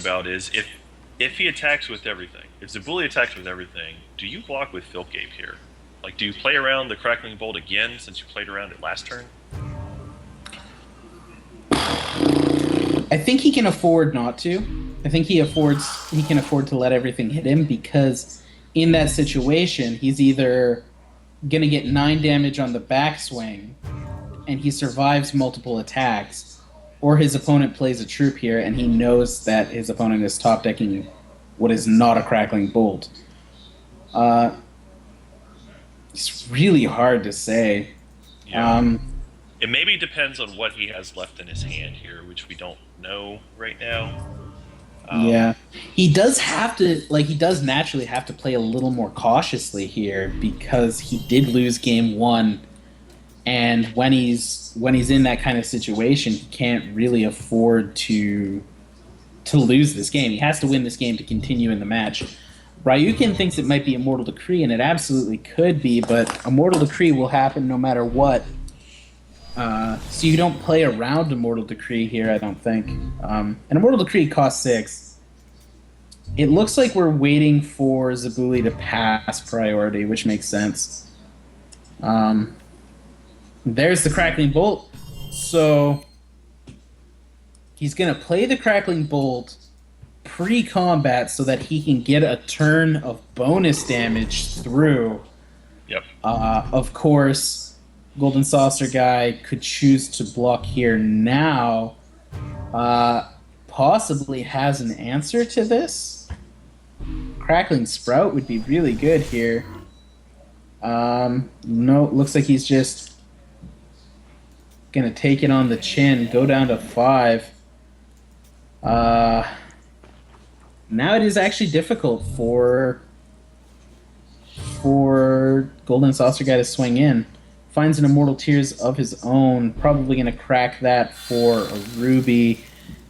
about is if he attacks with everything, if Zabuli attacks with everything, do you block with Filtgape here? Like, do you play around the Crackling Bolt again since you played around it last turn? I think he can afford not to. I think he can afford to let everything hit him because in that situation he's either gonna get 9 damage on the backswing and he survives multiple attacks, or his opponent plays a troop here and he knows that his opponent is top decking what is not a Crackling Bolt. Uh, it's really hard to say. Yeah. Um, It maybe depends on what he has left in his hand here, which we don't know right now. yeah, he does have to he does naturally have to play a little more cautiously here because he did lose game one, and when he's in that kind of situation, he can't really afford to lose this game. He has to win this game to continue in the match. Ryukin thinks it might be Immortal Decree, and it absolutely could be, but Immortal Decree will happen no matter what. So you don't play around Immortal Decree here, I don't think. And Immortal Decree costs 6. It looks like we're waiting for Zabuli to pass priority, which makes sense. Um, there's the Crackling Bolt. So he's going to play the Crackling Bolt pre-combat so that he can get a turn of bonus damage through. Yep. Of course, Golden Saucer guy could choose to block here now. Possibly has an answer to this. Crackling Sprout would be really good here. No, looks like he's just gonna take it on the chin, go down to 5. Now it is actually difficult for Golden Saucer guy to swing in. Finds an Immortal Tears of his own. Probably going to crack that for a Ruby.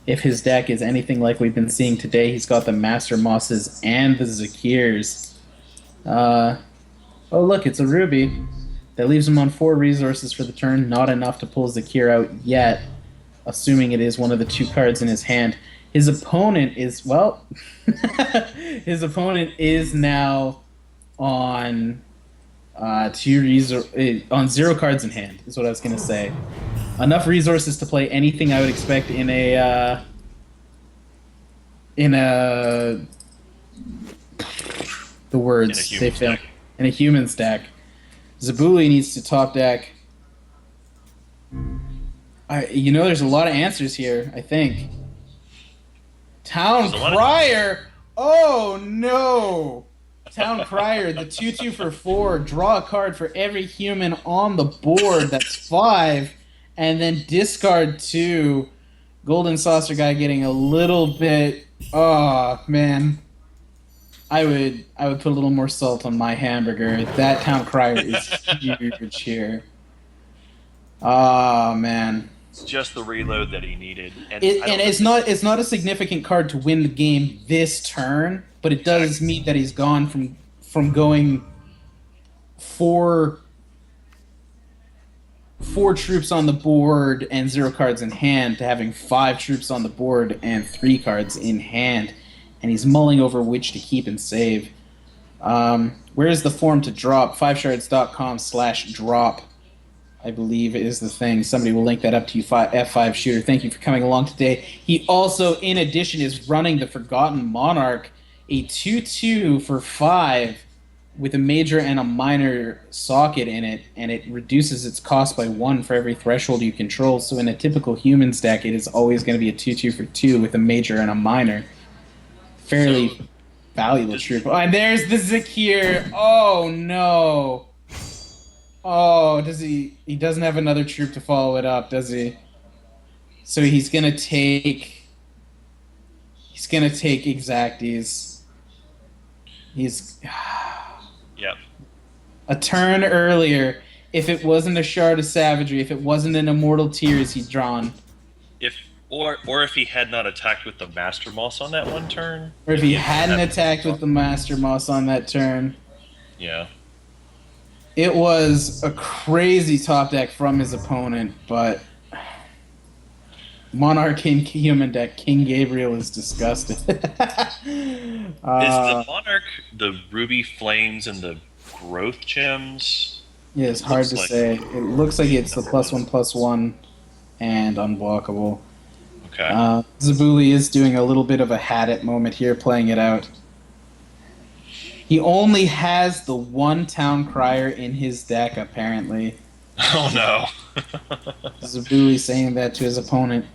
If his deck is anything like we've been seeing today, he's got the Master Mosses and the Zakirs. Oh, look, it's a Ruby. That leaves him on 4 resources for the turn. Not enough to pull Zakir out yet, assuming it is one of the 2 cards in his hand. His opponent is, well, his opponent is now on on 0 cards in hand, is what I was going to say. Enough resources to play anything I would expect in a the words they fail in a human stack. Zabuli needs to top deck. There's a lot of answers here, I think. Town Crier! Oh no! Town Crier, the 2/2 for 4, draw a card for every human on the board, that's 5, and then discard 2. Golden Saucer guy getting a little bit. Oh man. I would put a little more salt on my hamburger. That Town Crier is huge here. Oh man. It's just the reload that he needed, and it's not a significant card to win the game this turn, but it does mean that he's gone from going four troops on the board and 0 cards in hand to having 5 troops on the board and 3 cards in hand, and he's mulling over which to keep and save. Where is the form to drop? 5shards.com/drop. I believe is the thing. Somebody will link that up to you, F5 Shooter. Thank you for coming along today. He also, in addition, is running the Forgotten Monarch, a 2/2 for 5 with a major and a minor socket in it, and it reduces its cost by 1 for every threshold you control. So in a typical humans deck, it is always going to be a 2/2 for 2 with a major and a minor. Fairly valuable troop. Oh, and there's the Zakir. Oh, no. Oh, does he doesn't have another troop to follow it up, does he? So he's gonna take Exacties. Yep. A turn earlier. If it wasn't a Shard of Savagery, if it wasn't an Immortal Tears he'd drawn. Or if he had not attacked with the Master Moss on that one turn. Or if he hadn't attacked with the Master Moss on that turn. Yeah. It was a crazy top deck from his opponent, but Monarch in human deck, King Gabriel is disgusted. Is the Monarch the Ruby Flames and the Growth Gems? Yeah, it's hard to say. It looks like it's the +1/+1 and unblockable. Okay. Zabuli is doing a little bit of a had it moment here, playing it out. He only has the one Town Crier in his deck, apparently. Oh no. Zabuli saying that to his opponent.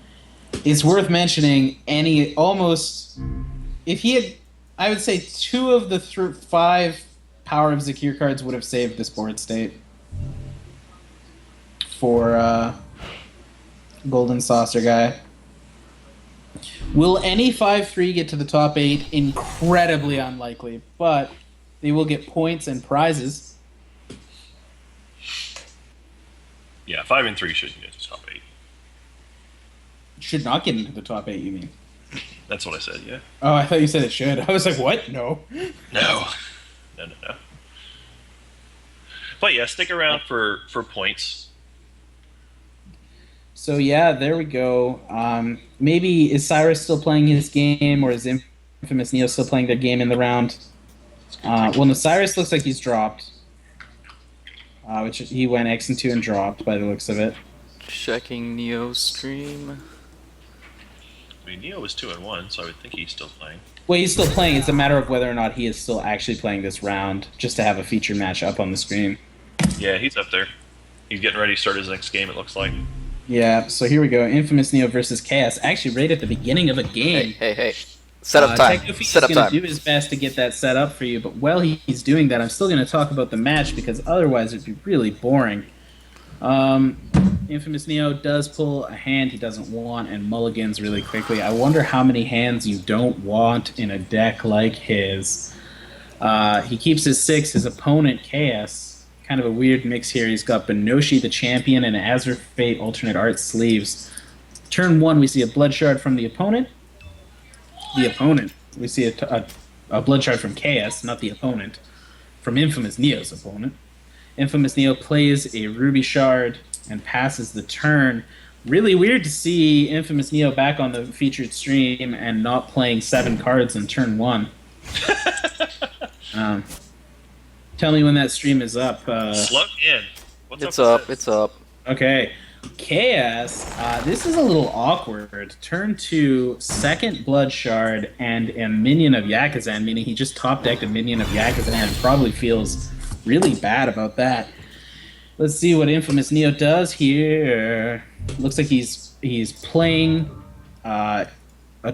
It's worth mentioning if he had, I would say 2 of the 5 Power of Zakir cards would have saved this board state for Golden Saucer guy. Will any 5/3 get to the top 8? Incredibly unlikely, but they will get points and prizes. Yeah, 5 and 3 shouldn't get to top 8. Should not get into the top 8, you mean? That's what I said, yeah. Oh, I thought you said it should. I was like, what? No. No. No. But yeah, stick around for points. So yeah, there we go. Maybe is Cyrus still playing his game, or is Infamous Neo still playing their game in the round? Well, no, Cyrus looks like he's dropped. Which he went X and 2 and dropped by the looks of it. Checking Neo's stream. I mean, Neo was 2 and 1, so I would think he's still playing. Well, he's still playing. It's a matter of whether or not he is still actually playing this round, just to have a feature match up on the screen. Yeah, he's up there. He's getting ready to start his next game, it looks like. Yeah, so here we go. Infamous Neo versus Chaos. Actually, right at the beginning of a game. Hey. Set up time. Set up He's going to do his best to get that set up for you, but while he's doing that, I'm still going to talk about the match because otherwise it'd be really boring. Infamous Neo does pull a hand he doesn't want and mulligans really quickly. I wonder how many hands you don't want in a deck like his. He keeps his 6, his opponent Chaos. Kind of a weird mix here. He's got Benoshi the Champion and Azure Fate alternate art sleeves. Turn 1, we see a Blood Shard from the opponent. We see a Blood Shard from Chaos, not the opponent. From Infamous Neo's opponent. Infamous Neo plays a Ruby Shard and passes the turn. Really weird to see Infamous Neo back on the featured stream and not playing 7 cards in turn 1. Tell me when that stream is up. Slug in. It's up. It's up. Okay. Chaos, this is a little awkward. Turn 2, second Blood Shard, and a minion of Yakuzan, meaning he just top-decked a minion of Yakuzan and probably feels really bad about that. Let's see what Infamous Neo does here. Looks like he's playing a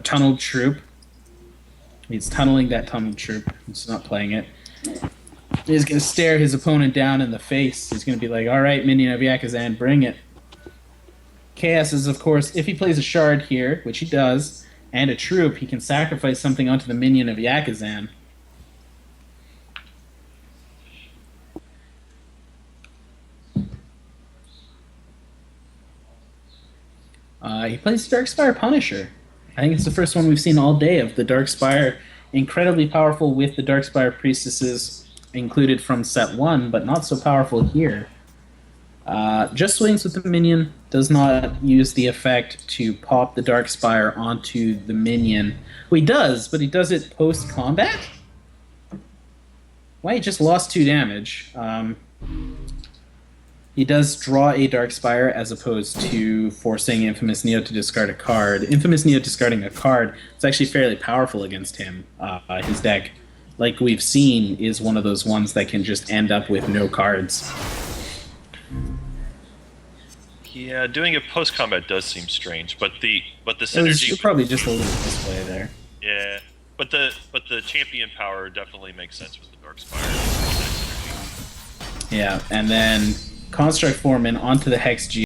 Tunneled Troop. He's tunneling that Tunneled Troop. He's not playing it. He's going to stare his opponent down in the face. He's going to be like, all right, minion of Yakuzan, bring it. Chaos is, of course, if he plays a Shard here, which he does, and a Troop, he can sacrifice something onto the minion of Yakuzan. He plays Darkspire Punisher. I think it's the first one we've seen all day of the Darkspire. Incredibly powerful with the Darkspire Priestesses included from set 1, but not so powerful here. Just swings with the minion, does not use the effect to pop the Darkspire onto the minion. Well, he does, but he does it post-combat? Well, he just lost 2 damage. He does draw a Darkspire as opposed to forcing Infamous Neo to discard a card. Infamous Neo discarding a card is actually fairly powerful against him. His deck, like we've seen, is one of those ones that can just end up with no cards. Yeah, doing it post combat does seem strange, but the synergy Probably just a little display there. Yeah, but the champion power definitely makes sense with the Darkspire. Yeah, and then Construct Foreman onto the Hex G.